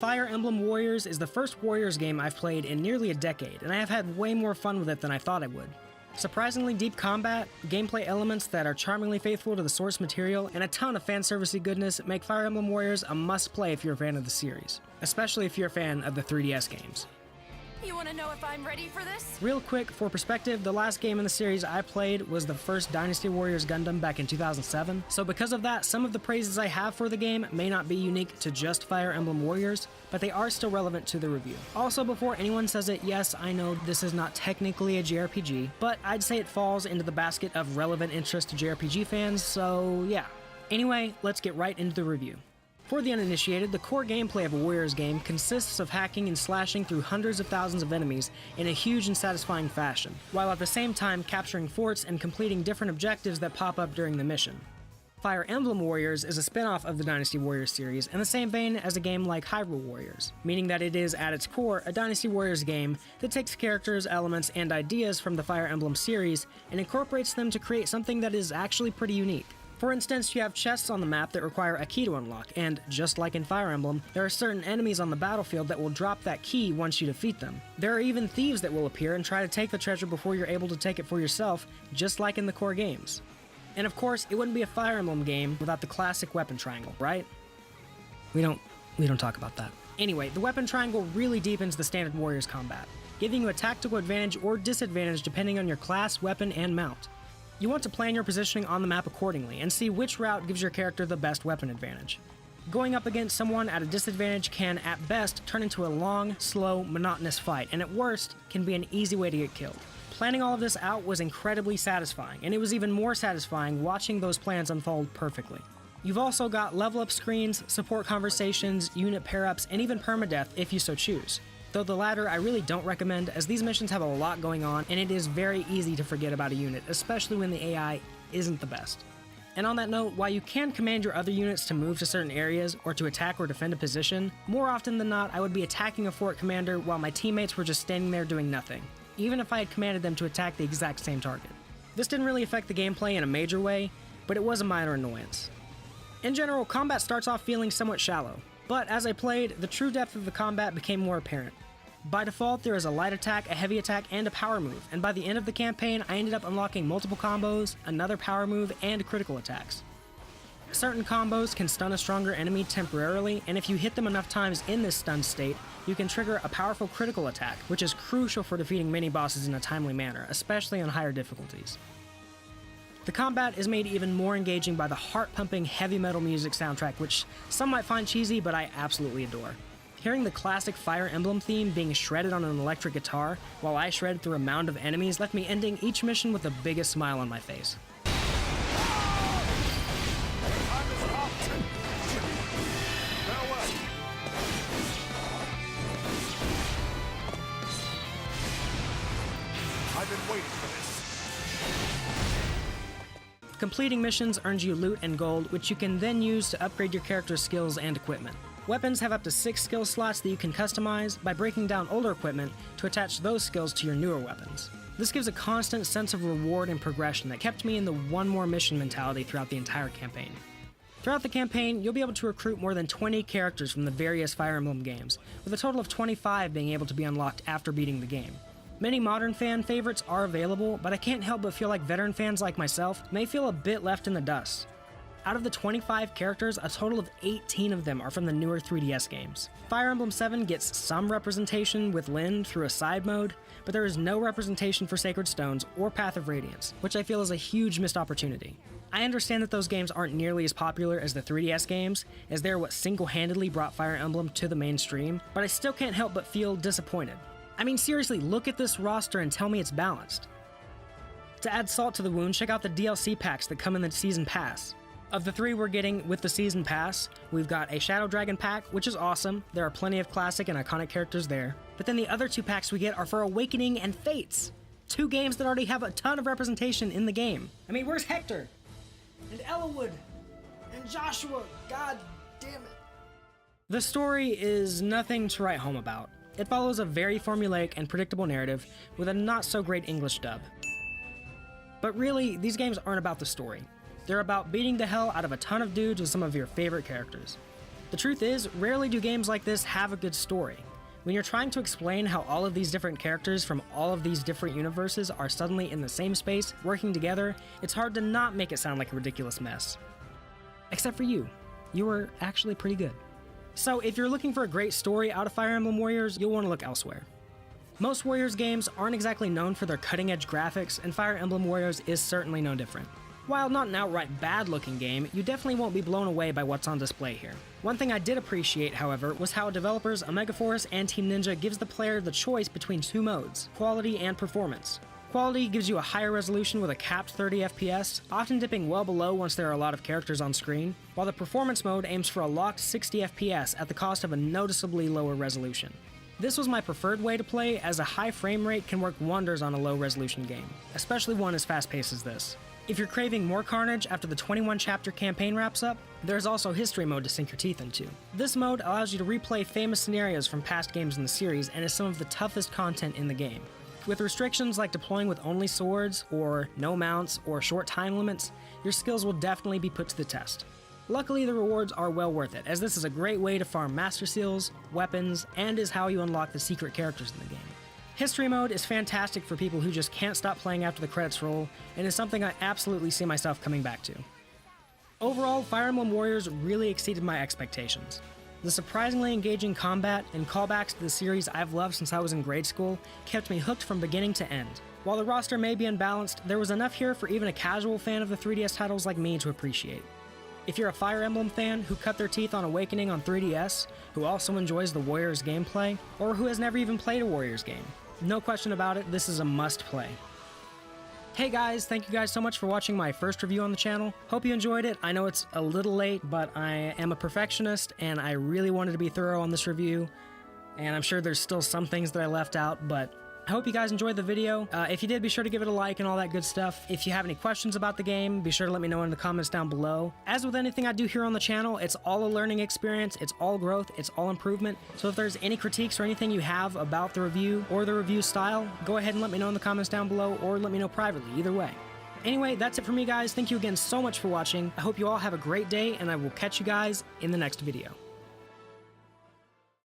Fire Emblem Warriors is the first Warriors game I've played in nearly a decade, and I have had way more fun with it than I thought I would. Surprisingly deep combat, gameplay elements that are charmingly faithful to the source material, and a ton of fanservice-y goodness make Fire Emblem Warriors a must-play if you're a fan of the series, especially if you're a fan of the 3DS games. You want to know if I'm ready for this? Real quick, for perspective, the last game in the series I played was the first Dynasty Warriors Gundam back in 2007, so because of that, some of the praises I have for the game may not be unique to just Fire Emblem Warriors, but they are still relevant to the review. Also, before anyone says it, yes, I know this is not technically a JRPG, but I'd say it falls into the basket of relevant interest to JRPG fans, so yeah. Anyway, let's get right into the review. For the uninitiated, the core gameplay of a Warriors game consists of hacking and slashing through hundreds of thousands of enemies in a huge and satisfying fashion, while at the same time capturing forts and completing different objectives that pop up during the mission. Fire Emblem Warriors is a spin-off of the Dynasty Warriors series in the same vein as a game like Hyrule Warriors, meaning that it is, at its core, a Dynasty Warriors game that takes characters, elements, and ideas from the Fire Emblem series and incorporates them to create something that is actually pretty unique. For instance, you have chests on the map that require a key to unlock, and just like in Fire Emblem, there are certain enemies on the battlefield that will drop that key once you defeat them. There are even thieves that will appear and try to take the treasure before you're able to take it for yourself, just like in the core games. And of course, it wouldn't be a Fire Emblem game without the classic weapon triangle, right? We don't talk about that. Anyway, the weapon triangle really deepens the standard Warriors combat, giving you a tactical advantage or disadvantage depending on your class, weapon, and mount. You want to plan your positioning on the map accordingly and see which route gives your character the best weapon advantage. Going up against someone at a disadvantage can, at best, turn into a long, slow, monotonous fight, and at worst, can be an easy way to get killed. Planning all of this out was incredibly satisfying, and it was even more satisfying watching those plans unfold perfectly. You've also got level up screens, support conversations, unit pair-ups, and even permadeath if you so choose. Though the latter I really don't recommend, as these missions have a lot going on and it is very easy to forget about a unit, especially when the AI isn't the best. And on that note, while you can command your other units to move to certain areas or to attack or defend a position, more often than not I would be attacking a fort commander while my teammates were just standing there doing nothing, even if I had commanded them to attack the exact same target. This didn't really affect the gameplay in a major way, but it was a minor annoyance. In general, combat starts off feeling somewhat shallow. But as I played, the true depth of the combat became more apparent. By default, there is a light attack, a heavy attack, and a power move, and by the end of the campaign, I ended up unlocking multiple combos, another power move, and critical attacks. Certain combos can stun a stronger enemy temporarily, and if you hit them enough times in this stunned state, you can trigger a powerful critical attack, which is crucial for defeating mini-bosses in a timely manner, especially on higher difficulties. The combat is made even more engaging by the heart-pumping heavy metal music soundtrack, which some might find cheesy, but I absolutely adore. Hearing the classic Fire Emblem theme being shredded on an electric guitar while I shredded through a mound of enemies left me ending each mission with the biggest smile on my face. I've been waiting for this. Completing missions earns you loot and gold, which you can then use to upgrade your character's skills and equipment. Weapons have up to 6 skill slots that you can customize by breaking down older equipment to attach those skills to your newer weapons. This gives a constant sense of reward and progression that kept me in the one more mission mentality throughout the entire campaign. Throughout the campaign, you'll be able to recruit more than 20 characters from the various Fire Emblem games, with a total of 25 being able to be unlocked after beating the game. Many modern fan favorites are available, but I can't help but feel like veteran fans like myself may feel a bit left in the dust. Out of the 25 characters, a total of 18 of them are from the newer 3DS games. Fire Emblem 7 gets some representation with Lyn through a side mode, but there is no representation for Sacred Stones or Path of Radiance, which I feel is a huge missed opportunity. I understand that those games aren't nearly as popular as the 3DS games, as they're what single-handedly brought Fire Emblem to the mainstream, but I still can't help but feel disappointed. I mean, seriously, look at this roster and tell me it's balanced. To add salt to the wound, check out the DLC packs that come in the Season Pass. Of the 3 we're getting with the Season Pass, we've got a Shadow Dragon pack, which is awesome. There are plenty of classic and iconic characters there. But then the other 2 packs we get are for Awakening and Fates. 2 games that already have a ton of representation in the game. I mean, where's Hector? And Ellawood? And Joshua? God damn it. The story is nothing to write home about. It follows a very formulaic and predictable narrative with a not-so-great English dub. But really, these games aren't about the story. They're about beating the hell out of a ton of dudes with some of your favorite characters. The truth is, rarely do games like this have a good story. When you're trying to explain how all of these different characters from all of these different universes are suddenly in the same space, working together, it's hard to not make it sound like a ridiculous mess. Except for you. You were actually pretty good. So if you're looking for a great story out of Fire Emblem Warriors, you'll want to look elsewhere. Most Warriors games aren't exactly known for their cutting-edge graphics, and Fire Emblem Warriors is certainly no different. While not an outright bad-looking game, you definitely won't be blown away by what's on display here. One thing I did appreciate, however, was how developers Omega Force and Team Ninja gives the player the choice between two modes, quality and performance. Quality gives you a higher resolution with a capped 30 FPS, often dipping well below once there are a lot of characters on screen, while the performance mode aims for a locked 60 FPS at the cost of a noticeably lower resolution. This was my preferred way to play, as a high frame rate can work wonders on a low resolution game, especially one as fast-paced as this. If you're craving more carnage after the 21-chapter campaign wraps up, there's also History Mode to sink your teeth into. This mode allows you to replay famous scenarios from past games in the series and is some of the toughest content in the game. With restrictions like deploying with only swords, or no mounts, or short time limits, your skills will definitely be put to the test. Luckily, the rewards are well worth it, as this is a great way to farm Master Seals, weapons, and is how you unlock the secret characters in the game. History Mode is fantastic for people who just can't stop playing after the credits roll, and is something I absolutely see myself coming back to. Overall, Fire Emblem Warriors really exceeded my expectations. The surprisingly engaging combat and callbacks to the series I've loved since I was in grade school kept me hooked from beginning to end. While the roster may be unbalanced, there was enough here for even a casual fan of the 3DS titles like me to appreciate. If you're a Fire Emblem fan who cut their teeth on Awakening on 3DS, who also enjoys the Warriors gameplay, or who has never even played a Warriors game, no question about it, this is a must-play. Hey guys, thank you guys so much for watching my first review on the channel. Hope you enjoyed it. I know it's a little late, but I am a perfectionist, and I really wanted to be thorough on this review. And I'm sure there's still some things that I left out, but I hope you guys enjoyed the video. If you did, be sure to give it a like and all that good stuff. If you have any questions about the game, be sure to let me know in the comments down below. As with anything I do here on the channel, it's all a learning experience, it's all growth, it's all improvement. So if there's any critiques or anything you have about the review or the review style, go ahead and let me know in the comments down below, or let me know privately, either way. Anyway, that's it for me guys. Thank you again so much for watching. I hope you all have a great day, and I will catch you guys in the next video.